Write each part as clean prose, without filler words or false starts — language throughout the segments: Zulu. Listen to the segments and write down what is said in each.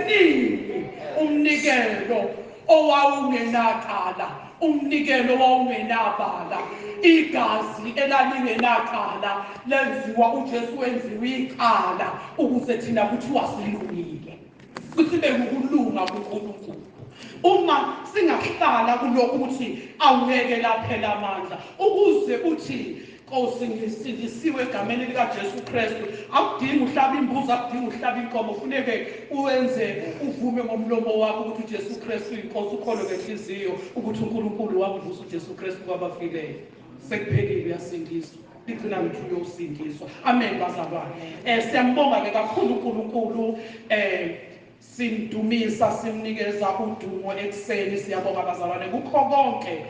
eningi umnikelo owawungenacala, umnikelo owawungenabala, igazi elalingenacala lenziwa uJesu wenziwe icala ukuze thina kuthiwa silungile, kuthi bekukulunga kuNkulunkulu. Uma singahlala kulokhu ukuthi awungeke laphela amandla, ukuze uthi Nkosi ngisindisiwe egameni likaJesu Kristu, akudingi uhlaba imbuzi, akudingi uhlaba inkomo, kufuneke uwenze uvume ngomlomo wakho ukuthi uJesu Kristu inkosi, ukholwe ngenhliziyo ukuthi uNkulunkulu wamvusa uJesu Kristu kwabafileyo. Sekuphelile, uyasindiswa, ligcina lithi uyosindiswa. Amen bazalwane. Siyambonga-ke kakhulu uNkulunkulu, simdumisa, simnikeza udumo ekuseni. Siyabonga bazalwane kukho konke.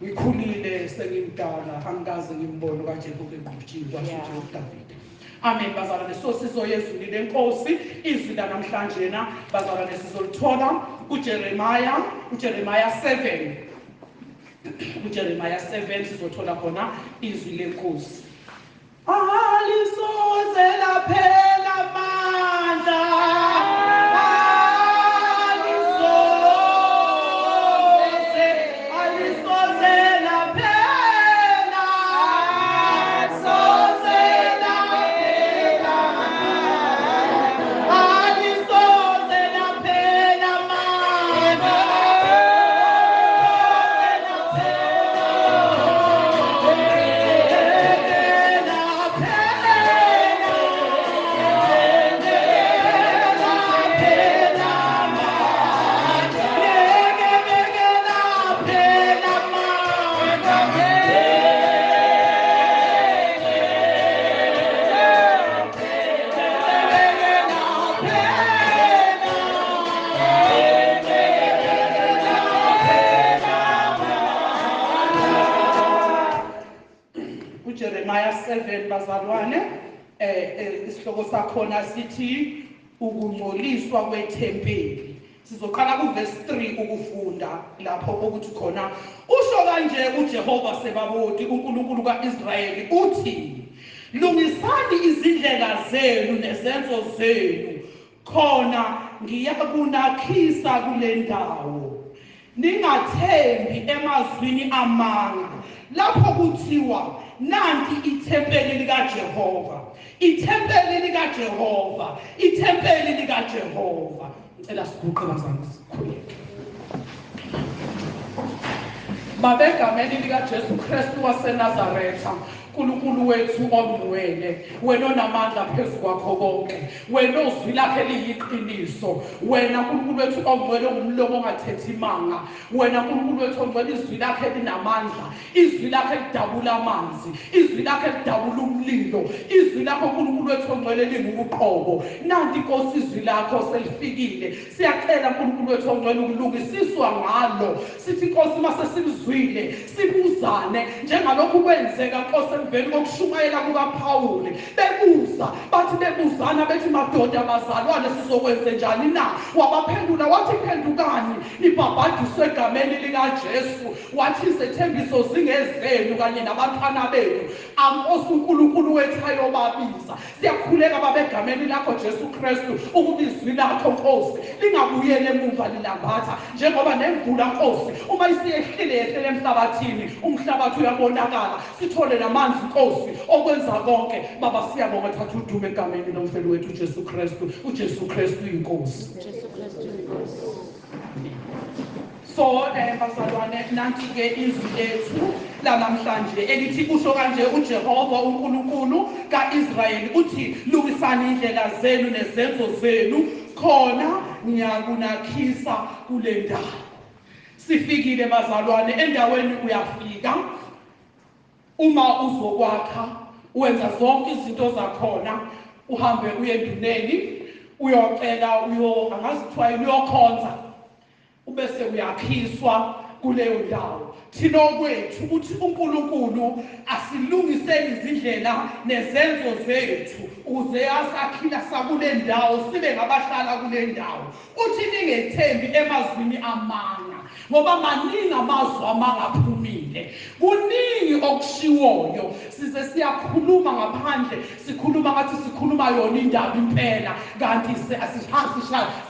Ngikhulile sengimdala, angikaze ngimbone kaJehova eqhutshizwa futhi uDavide. Amen bazalwane. So sizoyezwini lenkosi, izwi lanamhlanje na bazalwane sizolithola uJeremiah 7. uJeremiah 7 sizothola khona izwi lenkosi. Alisoze laphela amandla, Jeremiah 7 bazalwane, isihloko sakhona sithi ukungcoliswa kwethempeli. Sizoqala kuverse 3 ukufunda lapho ukuthi khona usho kanje uJehova Sebaboti, uNkulunkulu kaIsrayeli uthi, lungisani izindlela zenu nezenzo zenu, khona ngiyakunakhisa kule ndawo. Ningathembi emazwini amanga lapho kuthiwa nanti ithempeli likaJehova, ithempeli likaJehova, ithempeli likaJehova. Ngicela siguqe bazalwane sikhuleke. Baba, egameni likaJesu Kristu waseNazaretha, uNkulunkulu wethu ongcwele, wena onamandla phezu kwakho konke, wena ozwi lakhe liyiqiniso, wena uNkulunkulu wethu ongcwele ongumlomo ongathethi imanga, wena uNkulunkulu wethu ongcwele izwi lakhe linamandla, izwi lakhe lidabula amanzi, izwi lakhe lidabula umlilo, izwi lakho uNkulunkulu wethu ongcwele lingubuqobo. Nanti Nkosi izwi lakho selifikile, siyacela uNkulunkulu wethu ongcwele ukulungisiswa ngalo. Sithi Nkosi mase silizwile sibuzane njengalokhu kwenzeka Nkosi emveni kokushumayela kukaPawuli, bebuza bathi bebuzana bethi madoda bazalwane sizokwenze njani na? Wabaphendula wathi phendukani nibhabhadiswe egameni likaJesu, wathi izethembiso zingezenu kanye nabantwana benu, Nkosi uNkulunkulu wethu ayobabiza. Siyakhuleka baba egameni lakho Jesu Kristu ukuba izwi lakho Nkosi lingabuyele emuva lilambatha njengoba nemvula Nkosi uma isiyehlile emhlabathini, umhlabathi uyabonakala, sithole namanzi Nkosi okwenza konke. Baba siyabonga, thatha udumo egameni lomfelo wethu uJesu Kristu. uJesu Kristu inkosi. So bazalwane, nanti-ke izwi lethu lanamhlanje elithi kusho kanje uJehova uNkulunkulu kaIsrayeli uthi, lungisani indlela zenu nezenzo zenu, khona ngiyakunakhisa kule ndawo. Sifikile bazalwane endaweni, uyafika uma uzokwakha wenza zonke izinto zakhona, uhambe uye enduneni uyocela angazi kuthiwa uyokhonza, ubese uyakhiswa kuleyo ndawo. Thina kwethu ukuthi uNkulunkulu asilungisele izindlela nezenzo zethu ukuze asakhila sakule ndawo sibe ngabahlala kule ndawo. Uthi ningethembi emazwini amanga ngoba maningi amazwi amangaphumile, kuningi okushiwoyo. Size siyakhuluma ngaphandle, sikhuluma ngathi sikhuluma yona indaba impela, kanti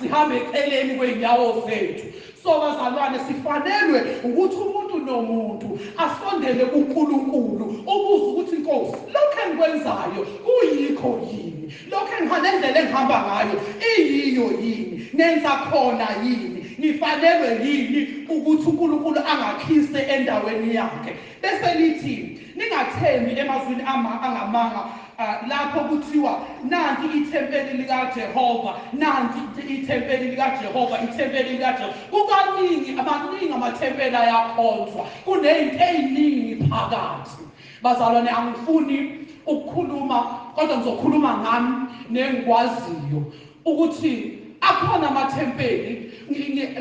sihambe eceleni kwey'nyawo zethu. So bazalwane, sifanelwe ukuthi umuntu nomuntu asondele kuNkulunkulu, ubuze ukuthi Nkosi, lokho engikwenzayo kuyikho yini? Lokho nendlela engihamba ngayo iyiyo yini? Nenza khona yini? Nifanelwe yini ukuthi uNkulunkulu angakhise endaweni yakhe? Bese lithi ningathembi emazwini angamanga lapho kuthiwa nanti ithempeli likaJehova, nanti ithempeli likaJehova, ithempeli likaJehova. Kukaningi amathempeli ayakhonzwa, kunezinto eziningi phakathi. Bazalwane, angifuni ukukhuluma, kodwa ngizokhuluma ngami nengikwaziyo ukuthi akhona amathempeli.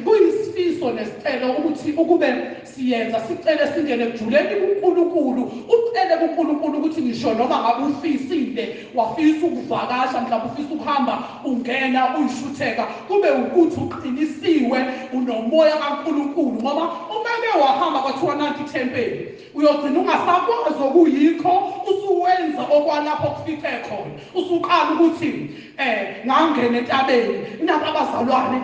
Kuyisifiso nesicelo ukuthi ukube siyenza, sicele singene kujuleni kuNkulunkulu, ucele kuNkulunkulu ukuthi ngisho noma ngabe ufisile wafisa ukuvakasha, mhlawumbe ufisa ukuhamba ungena uyishutheka, kube ukuthi uqinisiwe unomoya kaNkulunkulu, ngoba uma wahamba kwathiwa nanti ithempeli uyogcina ungasakwazi okuyikho, usuwenza okwalapho kufike khona. Usuqala ukuthi ngangena entabeni, nabo abazalwane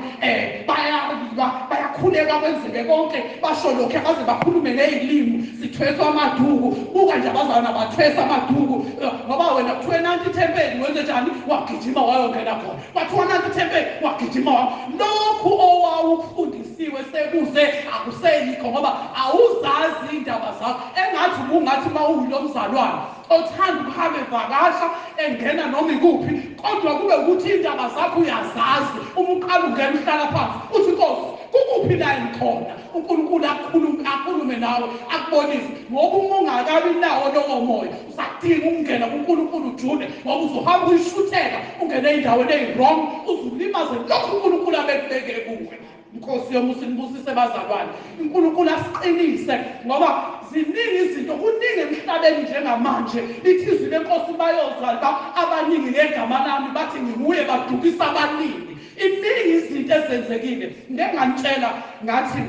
bayakhuleka kwenzeke konke, basho lokho baze bakhulume ngezilimi, sithweswa amaduku. Buka nje abazalwane abathwesa amaduku, ngoba wena kuthiwe nanti ithempeli wenze njani? Wagijima wayongena khona. Kwathiwa nanti ithempeli wagijima. Lokhu owawufundisiwe sekuze akuseyikho, ngoba awuzazi indaba zakho. Engathi bungathi mawuyilo mzalwane othanda ukuhamba evakasha engena noma ikuphi, kodwa kube ukuthi indaba zakho uyazazi. Uma uqala ungena uhlala phansi uthi Nkosi, kukuphi la engikhona? uNkulunkulu akhulume nawe, akubonise. Ngoba uma ungakabi nawo lowo moya, usakudinga ukungena kuNkulunkulu ujule, ngoba uzohamba uyishutheka ungene ey'ndaweni eyi-wrong, uzulimaze lokhu uNkulunkulu abekubeke kuwe. Inkosi yomusa inibusise bazalwane, uNkulunkulu asiqinise, ngoba ziningi izinto, kuningi emhlabeni njengamanje. Lithi izwi leNkosi bayozwa abaningi ngegama lami, bathi ngibuye badukisa abaningi. Iningi izinto ezenzekile. Ngeke nganitshela ngathi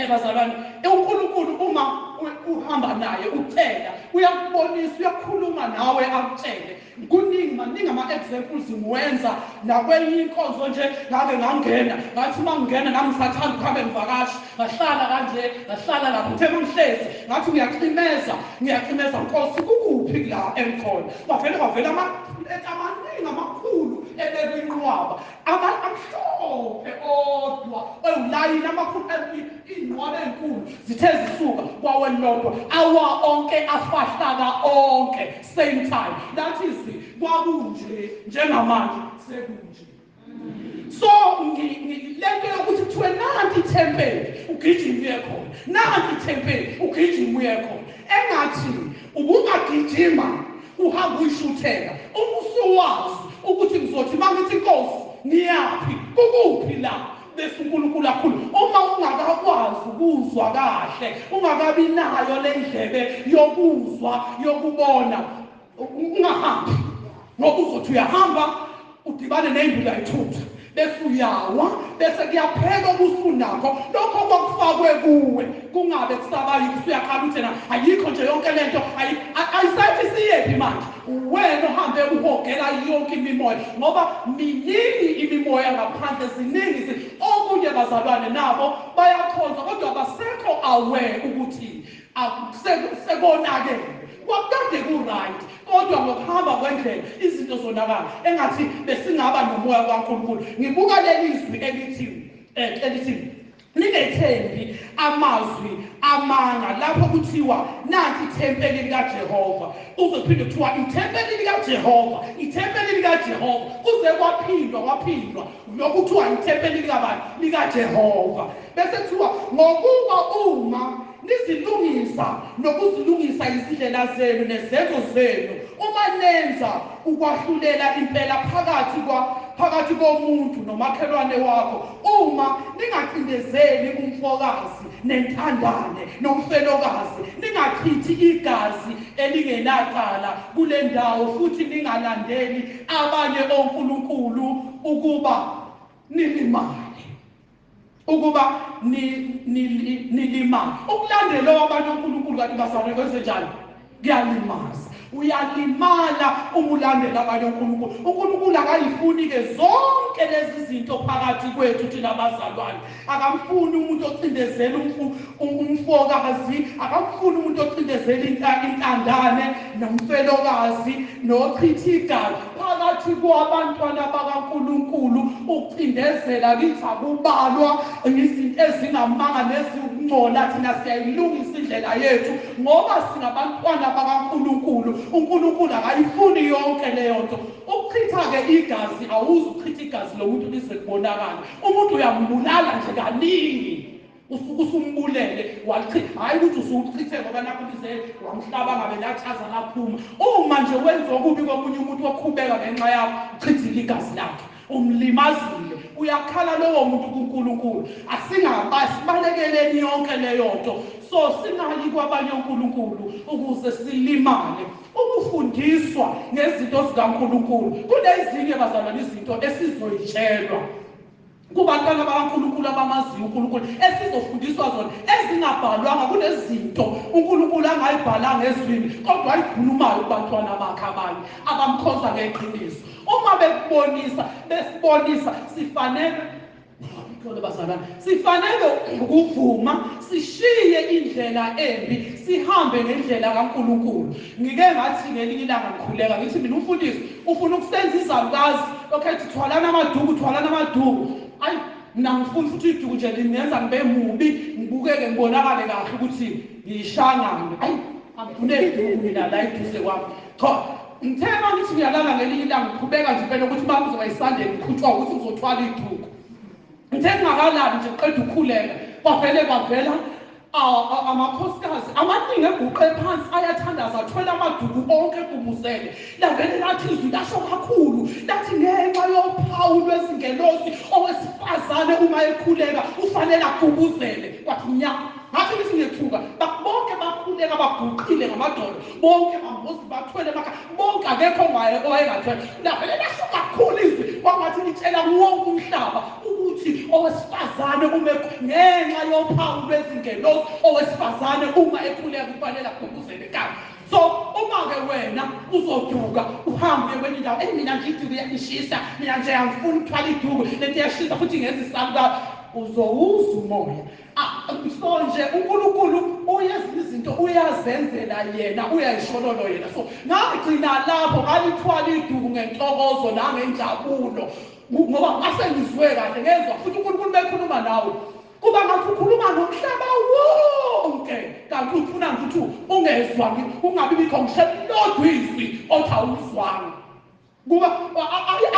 bazalwane, uNkulunkulu uma uhamba naye ucela, uyakubonisa, uyakhuluma nawe akutshele. Kuningi maningi ama-examples ngiwenza nakwenye inkonzo nje. Ngake ngangena, ngathi uma ngingena nami ngisathanda ukuhambe ngivakasha, ngahlala kanje, ngahlala lapho, uthe mangihlezi ngathi ngiyacimeza Nkosi, kukuphi la engikhona? Kwavela amaningi amakhulu ebekuyinqwaba, amhlophe odwa, ulayini amakhulu, iy'nqwaba ey'nkulu zithe zisuka kwawelilodwa, awa onke afahlaka onke same time. That is kwakunje njengamanje sekunje. So lento yokuthi kuthiwe nanti ithempeli ugijime uye khona, nanti ithempeli ugijime uye khona, engathi ubungagijima uhamba uyishutheka, usuwazi ukuthi ngizothi mangithi Nkosi ngiyaphi, kukuphi la? Bese uNkulunkulu akhulu. Uma ungakakwazi ukuzwa kahle, ungakabi nayo le ndlebe yokuzwa yokubona, ungahambi, ngoba uzothi uyahamba udibane ney'ndula yithutha, bese uyawa, bese kuyaphela obusunakho lokho kwakufakwe kuwe, kungabe kusabayikho. Usuyakhala uthi na ayikho nje yonke lento, ayisathi siyephi manje? Wena uhambe uhogela yonke imimoya, ngoba miningi imimoya ngaphandle, ziningi. Okunye bazalwane nabo bayakhonza, kodwa basekho aware ukuthi sekonakele. Kwakade ku-right, kodwa ngokuhamba kwendlela izinto zonakala. Engathi besingaba nomoya kaNkulunkulu. Ngibuka leli zwi elithi ningethembi amazwi amanga, lapho kuthiwa nanti ithempeli likaJehova. Uzophinde kuthiwa ithempeli likaJehova, ithempeli likaJehova, kuze kwaphindwa lokhu kuthiwa ithempeli likabani? LikaJehova. Bese kuthiwa ngokuba uma nizilungisa nokuzilungisa izindlela zenu nezenzo zenu, uma nenza ukwahlulela impela phakathi komuntu nomakhelwane wakho, uma ningacindezeli umfokazi nentandane nomfelokazi, ningachithi igazi elingenacala kule ndawo, futhi ningalandeli abanye onkulunkulu ukuba nilimale. ukuba nilimale. Ukulandela abantu uNkulunkulu kanti bazalwane kwenze njani? Kuyalimaza. Uyalimala uma ulandela abanye uNkulunkulu. uNkulunkulu akayifuni-ke zonke lezi zinto phakathi kwethu thina bazalwane. Akamfuni umuntu ocindezela umfokazi, akamfuni umuntu ocindezela intandane, nomfelokazi, nochitha igazi. Phakathi kwabantwana bakaNkulunkulu ukucindezela kithi akubalwa izinto ezingamanga nezingcola. Thina siyayilungisa indlela yethu ngoba singabantwana bakaNkulunkulu. uNkulunkulu akayifuni yonke leyo nto. Ukuchitha-ke igazi awuzuchitha igazi lomuntu lize kubonakala. Umuntu uyambulala nje kaningi, usuke usumbulele walichitha. Hayi ukuthi usuchithe ngoba nakho lize wamhlaba ngabe lachaza laphuma. Uma nje wenza okubi komunye umuntu oqhubeka ngenxa yakho, uchithile igazi lakhe, umlimazile. Uyakhala lowo muntu kuNkulunkulu. Asibalekeleni yonke leyo nto. So singayi kwabanye uNkulunkulu ukuze silimale. Ukufundiswa ngezinto zikaNkulunkulu kunezinye bazalwane izinto esizoyitshelwa kubantwana bakaNkulunkulu abamaziyo uNkulunkulu esizofundiswa zona ezingabhalwanga. Kunezinto uNkulunkulu angayibhalanga ezwini kodwa ayikhulumayo kubantwana bakhe abanye abamkhoza ngeqiniso. Uma besibonisa sifanele ukuvuma, sishiye indlela embi, sihambe ngendlela kaNkulunkulu. Ngike ngathi ngelinye ilanga ngikhuleka ngithi mina umfundisi ufuna ukusenza izalukazi, okay, thwalana amaduku. Ayi, mina ngifuna futhi iduku nje lingenza ngibe mubi, ngibukeke ngibonakale kahle ukuthi ngiyishangane. Ayi, angifune iduku mina la eduze kwami. Cha, ngithema ngithi ngiyalala ngelinye ilanga ngiqhubeka nje phela ukuthi uma kuzoba isandle ngiqhutshwa ukuthi ngizothwala iduku. Ngithe ngingakalabi nje qeda ukukhuleka kwavela amakhosikazi amaningi eguqe phansi ayathandaza, athwele amaduku onke kubuzele. Lavele lathi izwi lasho kakhulu lathi ngenxa yophawu lwezingelosi owesifazane uma ekhuleka ufanele agubuzele. Kwathi ngathi ngithi ngiyethuka bonke bakhuleka baguqile ngamadolo, bonke ambosi bathwele emakha, bonke akekho owayengathwele. Lavele lasho kakhulu izwi kwangathi litshela wonke umhlaba ukuthi owesifazane uma ngenxa yophawu lwezingelosi owesifazane uma ekhuleka kufanele agubuzele kanje. So uma-ke wena uzoduka uhambe kwenye indawo, mina nje iduku iyangishisa, mina nje angifuni ukuthwala iduku, lento iyashisa futhi ngenza isalukazi, uzowuza umoya. So nje uNkulunkulu uyezinye izinto uyazenzela yena, uyayishonolo yena. So ngagcina lapho ngalithwala iduku ngentokozo nangenjabulo ngoba ngase ngizwe kahle ngezwa futhi uNkulunkulu bekhuluma nawe kuba ngathi ukhuluma nomhlaba wonke, kanti ufuna ukuthi ungezwa, ungabi bikho ngishelodwa izwi othi awuzwanga kuba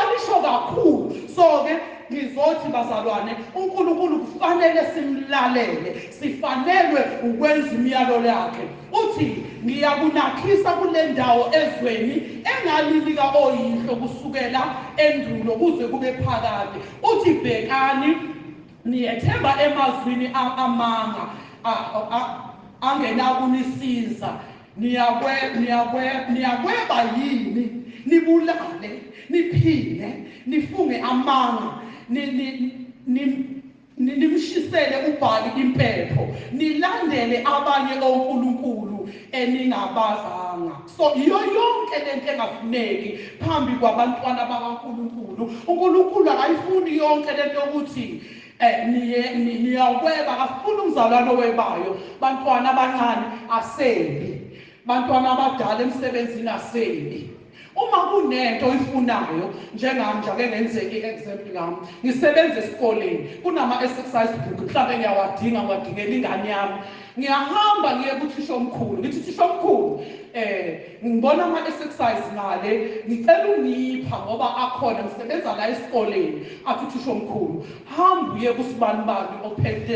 alisho kakhulu. So-ke ngizothi bazalwane, uNkulunkulu kufanele simlalele, sifanelwe ukwenza imiyalo yakhe. Uthi ngiyakunakhisa kule ndawo ezweni engalinika oyihlo kusukela endulo kuze kube phakade. Uthi bhekani, niyethemba emazwini amanga angenakunisiza. Niyakweba yini, nibulale, niphile, nifunge amanga, nimshisele uBhali impepho, nilandele abanye onkulunkulu eningabazanga. So iyo yonke lento engafuneki phambi kwabantwana bakaNkulunkulu. uNkulunkulu akayifuni yonke lento yokuthi niyakweba, akafuni umzalwane owebayo. Bantwana abancane asebi, bantwana abadala emsebenzini asebi. Uma kunento oyifunayo njengami nje ake ngenzeke i-example ngami, ngisebenza esikoleni, kunama-exercise book mhlawumbe ngiyawadingela ingane yami, ngiyahamba ngiye kuthisha omkhulu, ngithi thisha omkhulu ngibona ama-exercise ngale, ngicela ungipha ngoba akhona, ngisebenza la esikoleni. Athi uthisha omkhulu, hamba uye kusibanibani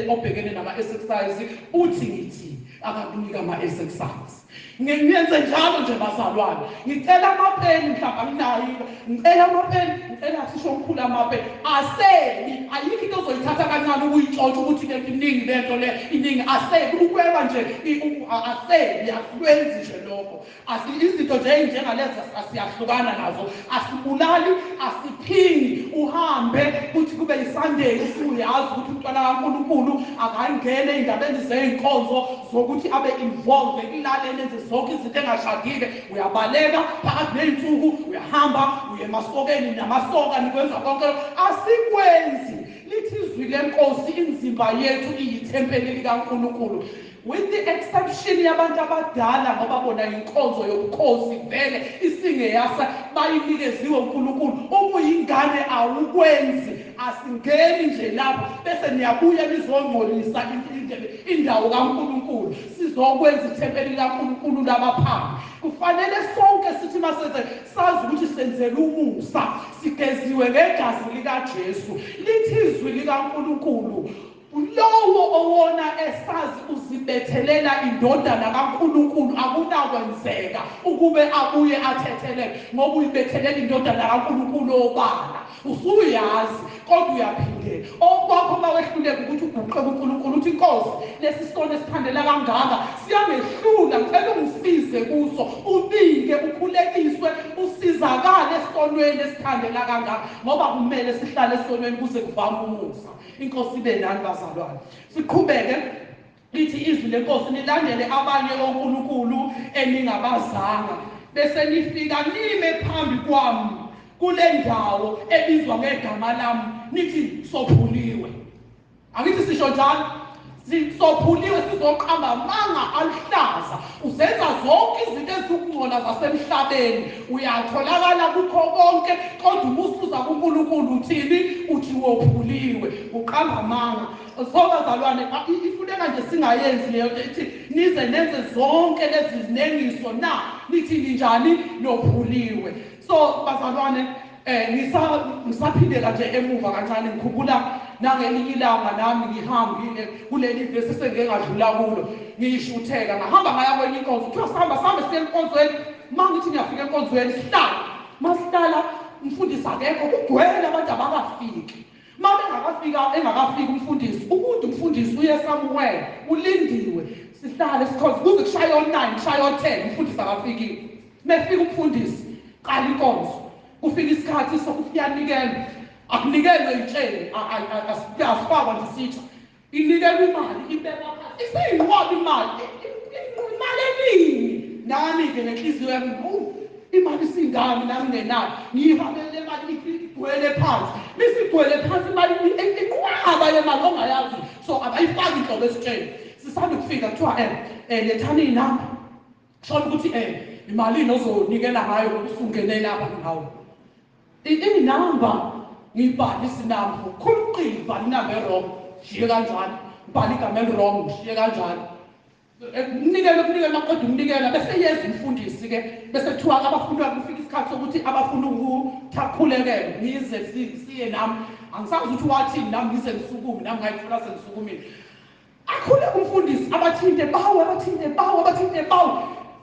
obhekene nama-exercise, uthi ngithi akakunika ama-exercise. Ngiyenze njalo nje bazalwane, ngicela amapeni mhlawumbe anginayo, ngicela amapeni, ngicela thisha omkhulu amapeni. Asebi, ayikho into ozoyithatha kancane ukuyitshontsha ukuthi lento iningi, lento le iningi. Asebi, sidweba nje asebi asikwenzi nje lokho izinto nje enjengalezi asiyahlukana nazo asibulali asiphingi uhambe kuthi kube yiSunday usuyazi ukuthi umntwana kaNkulunkulu akangene endabeni zeinkonzo zokuthi abe involved ekulaleni enze zonke izinto engashadile uyabaleka phakathi neinsuku uyahamba uye emasokeni namasoka nikwenza konke asikwenzi lithi izwi lenkosi imizimba yethu iyithempeli likaNkulunkulu with the exception yabantu abadala ngoba bona inkonzo yobukhosi vele isingeyasa bayinikeziwe uNkulunkulu uma uyingane awukwenzi asingeni nje lapho bese niyabuya nizongcolisa indawo kaNkulunkulu sizokwenza ithempeli likaNkulunkulu labaphambi kufanele sonke sithi masenze sazi ukuthi senzele umusa sigeziwe ngegazi likaJesu lithi izwi likaNkulunkulu lowo owona esazi uzibethelela indodana kaNkulunkulu akunakwenzeka ukube abuye athethelele ngoba uyibethelela indodana kaNkulunkulu obala usuyazi kodwa uyaphindela okwakho mawehluleka ukuthi uguqe kuNkulunkulu uthi Nkosi lesi sisono esiphandela kangaka siyangehlula ngicela ungisize kuso ubike ukhulekiswe usizakale esonweni esiphandela kangaka ngoba kumele sihlale esonweni kuze kuvame umusa inkosi ibe nani bazalwane siqhubeke lithi izwi lenkosi nilandele abanye oNkulunkulu eningabazanga bese nifika nime phambi kwami kule ndawo ebizwa ngegama lami nithi sophuliwe angithi sisho njalo sophuliwe sizoqamba amanga alihlaza uzenza zonke izinto ezikungcola zasemhlabeni uyatholakala kukho konke kodwa umusuza kuNkulunkulu uthini uthi wophuliwe uqamba amanga so bazalwane ifuneka nje singayenzi leyo ithi nize nenze zonke lezi zinengiso na nithi njani nophuliwe so bazalwane ngisaphindela nje emuva kancane ngikhumbula nangelinye ilanga nami ngihambile kuleli vesi sengengadlula kulo ngiyishutheka ngahamba ngaya kwenye inkonzo kuthiwa sihamba siye enkonzweni mangithi ngiyafika enkonzweni sihlala masihlala umfundisi akekho kugcwele abantu abakafiki engakafika umfundisi ukuthi umfundisi uye somewhere ulindiwe sihlale sikhonze kuze kushaye 9 kushaye 10 umfundisi akafikile mefika umfundisi qala inkonzo kufika isikhathi sokuyanikela akunikelwe itsheni asifakwa nje sitha inikelwe imali ibekwa phansi iseyinqoba imali eningi nami-ke nenhliziyo yami imali isingami nami ngenayo ngiyihambele imali igcwele phansi misigcwele phansi imali inqwaba yemali ongayazi so abayifaki inhlobo esitsheni sisanda kufika kuthiwa lethani iy'namba shona ukuthi imalini ozonikela ngayo usungene lapha ngawo inamba ngibhalisa inamba khuluqile ibhala inamba erong shiye kanjalo ngibhala igama elirong shiye kanjalo kunikela maqeda ukunikela bese yeza umfundisi-ke bese kuthiwa abafuna kufika isikhathi sokuthi abafuna ukuthakhulekela ngize siye nami angisazi ukuthi wathini nami ngize ngisukume nami ngayithola sengisukumile akhuleka umfundisi abathinte bawo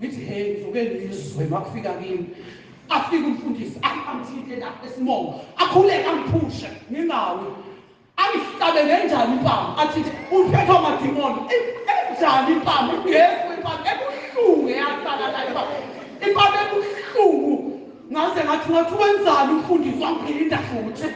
ngithi hey ngizoke ngizwe makufika kimi afika umfundisi angithinte la esimolo akhuleka angiphushe ngingawe angihlabe ngenjani impama athi uphethwa amadimoni enjani impama ngefu impama ebuhlungu eyasala la impama ebuhlungu ngathi wenzani umfundisi wangiphinda futhi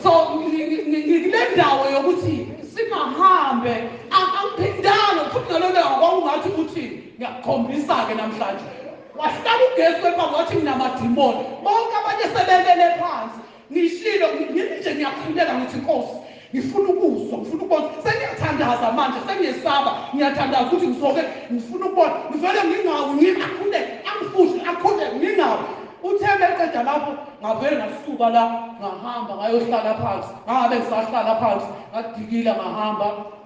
so ngile ndawo yokuthi singahambe angiphindanga futhi nalona kwakungathi ukuthi ngiyakhombisa-ke namhlanje wahlala ugesi kwempama wathi nginamadimoni bonke abanye sebelele phansi ngishilo nje ngiyakhuleka ngithi Nkosi ngifuna ukuzwa ngifuna ukubona sengiyathandaza manje sengiyesaba ngiyathandaza ukuthi ngisoke ngifuna ukubona ngivele ngingawi ngikhuleke angifushe akhuleke ngingawi uthembe eqeda lapho ngavele ngasuka la ngahamba ngayohlala phansi ngabe ngisahlala phansi ngadikila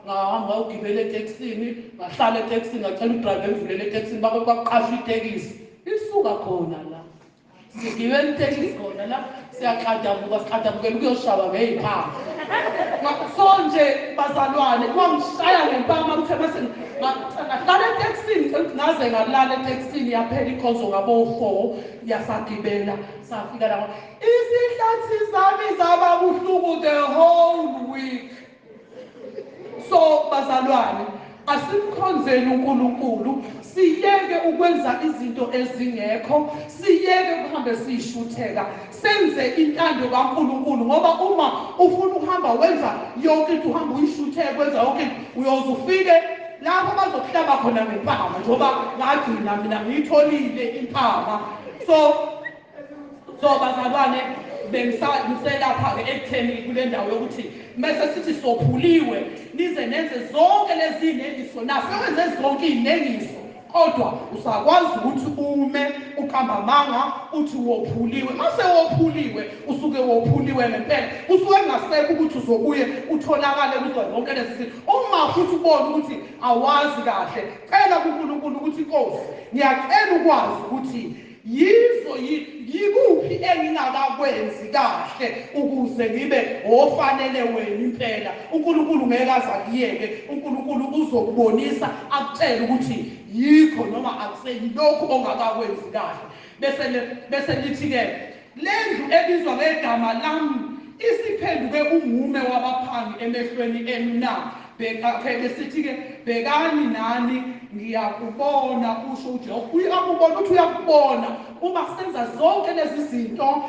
ngahamba ugibele etekisini ngahlala etekisini ngacela udriver engivulele etekisini baqasha itekisi isuka khona la sigibele itekisi khona la siqadabukela ukuyoshaba ngey'phanga so nje bazalwane kwangishaya ngempama kuthe bese ngahlala etekisini ngaze ngalala etekisini yaphela inkonzo ngabo-4 yasagibela safika lapho isihlathi zami zaba buhlungu the whole week so bazalwane asimkhonzeni uNkulunkulu, siyeke ukwenza izinto ezingekho, siyeke ukuhambe siyishutheka, senze intando kaNkulunkulu. Ngoba uma ufuna ukuhamba wenza yonke into, uhamba uyishutheka kwenza yonke into, uyoze ufike lapho bazokuhlaba khona ngempama, njengoba ngagcina mina ngiyitholile impama. So bazalwane, bengiselapha-ke ekutheni kule ndawo yokuthi mese sithi sophuliwe nize nenze zonke lezi iy'nengiso. Nasewenze zonke iy'nengiso kodwa usakwazi ukuthi ume ukambamanga uthi wophuliwe. Mase wophuliwe usuke wophuliwe ngempela, usuke engasekho ukuthi uzobuye utholakale kuzo zonke lezi zinto. Uma futhi ubona ukuthi awazi kahle, cela kuNkulunkulu ukuthi Nkosi, ngiyacela ukwazi ukuthi yikuphi engingakakwenzi kahle ukuze ngibe ofanele wena impela. uNkulunkulu ngeke aze akuyeke, uNkulunkulu uzokubonisa akutshela ukuthi yikho noma akuseyilokhu ongakakwenzi kahle. Bese lithi-ke lendlu ebizwa ngegama lami isiphenduke umume wabaphangi emehlweni enu na. Besithi-ke bhekani nani ngiyakubona, usho uJehova. Uyakubona uthi uyakubona uma senza zonke lezi zinto,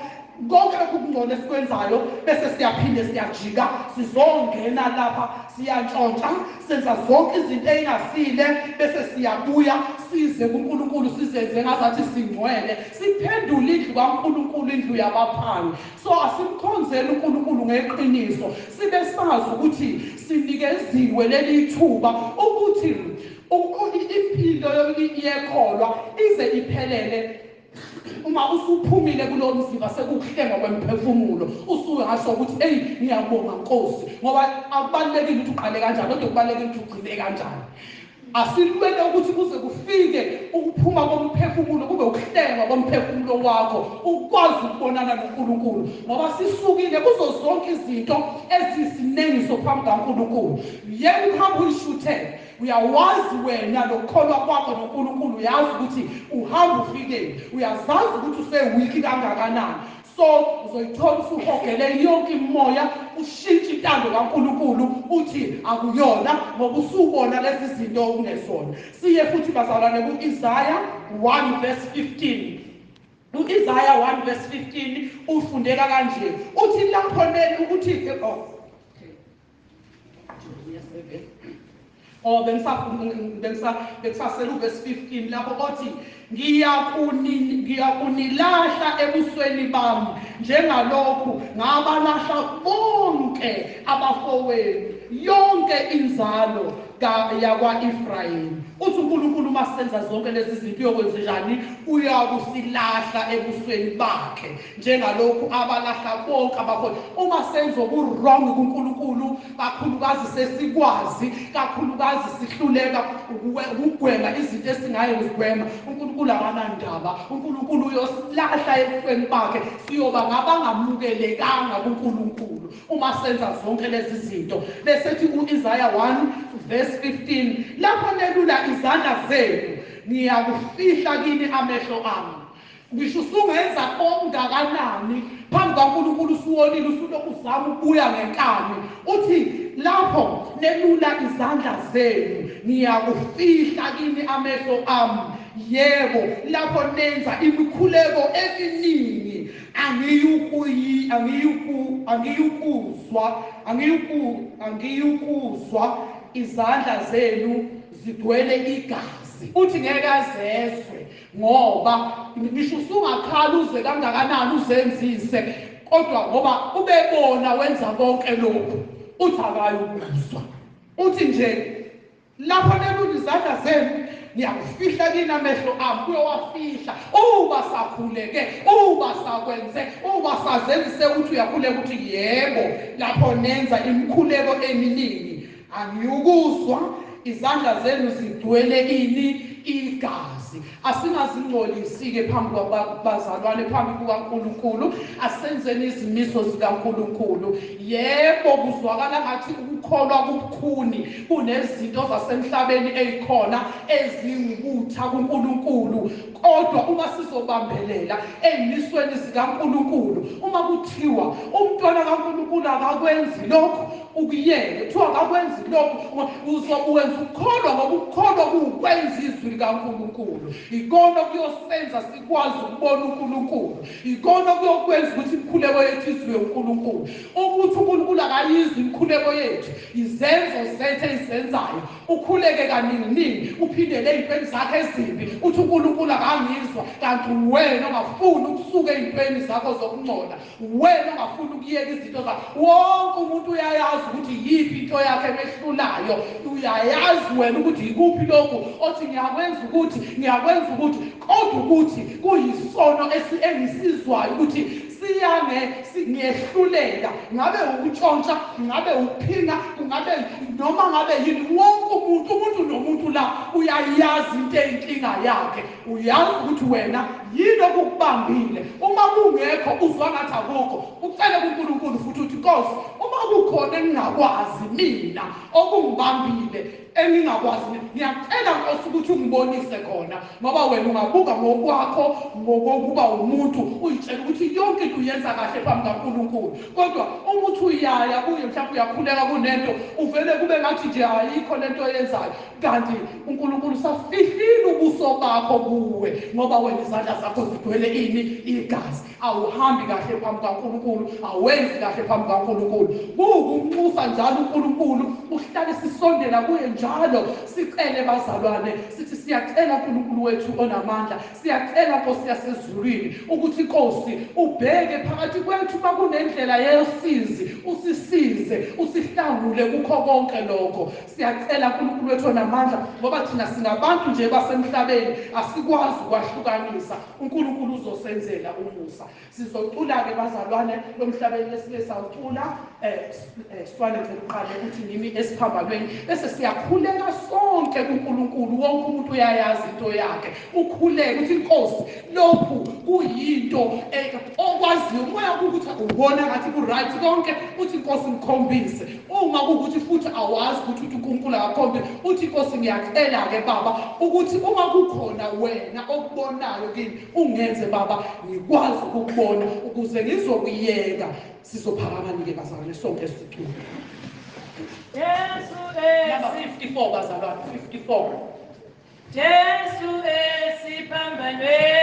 konke lokhu kungcono esikwenzayo, bese siyaphinde siyajika sizongena lapha siyantshontsha, senza zonke izinto ey'ngasile, bese siyabuya size kuNkulunkulu sizenze ngazathi singcwele, siphendule indlu kaNkulunkulu indlu yabaphangi. So asimkhonzeni uNkulunkulu ngeqiniso, sibe sazi ukuthi sinikeziwe leli thuba ukuthi impilo yekholwa ize iphelele. Uma usuphumile kulowo mzimba sekukuhlenga kwemphefumulo, usuyangasho ukuthi eyi ngiyabonga Nkosi, ngoba akubalulekile ukuthi uqale kanjani, kodwa kubalulekile ukuthi ugcine kanjani. Asilwele ukuthi kuze kufike ukuphuma komphefumulo, kube ukuhlenga komphefumulo wakho, ukwazi ukubonana noNkulunkulu, ngoba sisukile kuzo zonke izinto ezisinengiso phambi kaNkulunkulu. Yeke uhambe uyishuthele, uyawazi wena lokukholwa kwakho noNkulunkulu, uyazi ukuthi uhamba ufikele, uyazazi ukuthi usewiki kangakanani. So uzoyithola usuhogele yonke imimoya, ushintshe intando kaNkulunkulu uthi akuyona, ngoba usubona lezi zinto okungesona. Siye futhi bazalwane ku-Isaya 1:15. U-Isaya 1:15 ufundeka kanje, uthi lapho ukuthi bengisasela u-verse 15 lapho othi ngiyakunilahla ebusweni bami njengalokhu ngabalahla bonke abafowenu, yonke inzalo yakwa-Efrayimi. Uthi uNkulunkulu masenza zonke lezi zinto uyokwenzenjani? Uyakusilahla ebusweni bakhe njengalokhu abalahla bonke abafowenu. Uma senza obu-wrong kuNkulunkulu, kakhulukazi sesikwazi, kakhulukazi sihluleka ukugwema izinto esingayo ukuzigwema, uNkulunkulu akanandaba. uNkulunkulu uyosilahla ebusweni bakhe, siyoba ngabangamukelekanga kuNkulunkulu uma senza zonke lezi zinto. Besethi u-Isaya 1:15, lapho nelula izandla zenu ngiyakufihla kini amehlo ami. Ngisho usungenza okungakanani phambi kaNkulunkulu, usuwonile, usulokhu uzama ukubuya ngenkani, uthi lapho nelula izandla zenu ngiyakufihla kini amehlo ami. Yebo, lapho nenza imikhuleko eminingi angiyukuzwa izandla zenu zigcwele igazi. Uthi ngeke azezwe, ngoba ngisho usungakhala uze kangakanani uzenzise, kodwa ngoba ubebona wenza konke lokhu, uthi akayukuzwa. Uthi nje lapho nelula izandla zenu ngiyakufihla kini amehlo ami. Uyowafihla uba sakhuleke, uba sakwenze, uba sazenzise ukuthi uyakhuleka ukuthi yebo, lapho nenza imikhuleko eminingi angiyukuzwa izandla zenu zigcwele ini igazi. Asingazingcolisi-ke phambi kwabazalwane, phambi kukaNkulunkulu. Asenzeni izimiso zikaNkulunkulu. Yebo, kuzwakala ngathi ukukholwa kubukhuni kunezinto zasemhlabeni ezikhona ezingubutha kuNkulunkulu. Kodwa uma sizobambelela ezimisweni zikaNkulunkulu, uma kuthiwa umntwana kaNkulunkulu akakwenzi lokhu, ukuyeke. Kuthiwa akakwenzi lokhu, uzobuwenza ukukholwa, ngoba ukukholwa kuwukwenza izwi likaNkulunkulu. Ikona kuyosenza sikwazi ukubona uNkulunkulu. Ikona kuyokwenza ukuthi imikhuleko yethu izwe uNkulunkulu. Ukuthi uNkulunkulu akayizwi imikhuleko yethu, izenzo zethu ezizenzayo. Ukhuleke kaningi uphindele ezintweni zakhe ezimbi, uthi uNkulunkulu akangizwa, kanti wena ongafuni ukusuka ezintweni zakho zokungcola, wena ongafuni ukuyeka izinto zakho. Wonke umuntu uyayazi ukuthi yiphi into yakhe emehlulayo. Uyayazi wena ukuthi ikuphi lokhu othi ngiyakwenza ukuthi, kodwa ukuthi kuyisono engisizwayo ukuthi ngiyehlulela, ngabe ukutshontsha, ngabe ukuphinga, ngabe noma ngabe yini. Wonke umuntu nomuntu la uyayazi into eyinkinga yakhe. Uyazi ukuthi wena yini okukubambile. Uma kungekho uzwa ngathi akukho, ucele kuNkulunkulu futhi uthi Nkosi, uma kukhona engingakwazi mina okungibambile engingakwazi, ngiyacela Nkosi ukuthi ungibonise khona, ngoba wena ungabuka ngokwakho ngokuba umuntu uyitshela ukuthi yonke into uyenza kahle phambi kaNkulunkulu. Kodwa ukuthi uyaya kuye mhlawumbe uyakhuleka kunento uvele kube ngathi nje ayikho lento oyenzayo, kanti uNkulunkulu safihlile ubuso bakho kuwe, ngoba wena izandla zakho zigcwele ini? Igazi. Awuhambi kahle phambi kaNkulunkulu, awenzi kahle phambi kaNkulunkulu. Kuwukumnxusa njalo uNkulunkulu, uhlale sisondela kuye njalo, sicele bazalwane, sithi siyacela uNkulunkulu wethu onamandla, siyacela Nkosi yasezulwini ukuthi Nkosi ubheke phakathi kwethu uma kunendlela yosizi, usisize, usihlangule kukho konke lokho. Siyacela uNkulunkulu wethu onamandla, ngoba thina singabantu nje basemhlabeni, asikwazi ukwahlukanisa. uNkulunkulu uzosenzela umusa. Sizocula-ke bazalwane lomhlabeni lesike sawucula Swane Ngeluqale ukuthi nimi esiphambanweni, bese siyakhuleka sonke kuNkulunkulu. Wonke umuntu uyayazi into yakhe, ukhuleke uthi Nkosi, lokhu kuyinto okwaziyo. Umoya ukuthi ubona ngathi ku-right konke, uthi Nkosi ngikhombise. Uma kuwukuthi futhi awazi ukuthi uNkulunkulu akakhombe, uthi Nkosi ngiyacela-ke Baba ukuthi uma kukhona wena okubonayo kimi, ungenze Baba ngikwazi ukukubona, ukuze ngizokuyeka. Sizophakama-ke bazalwane sonke sicule. Yesu Number 54 bazalwane, 54. Yesu esiphambanweni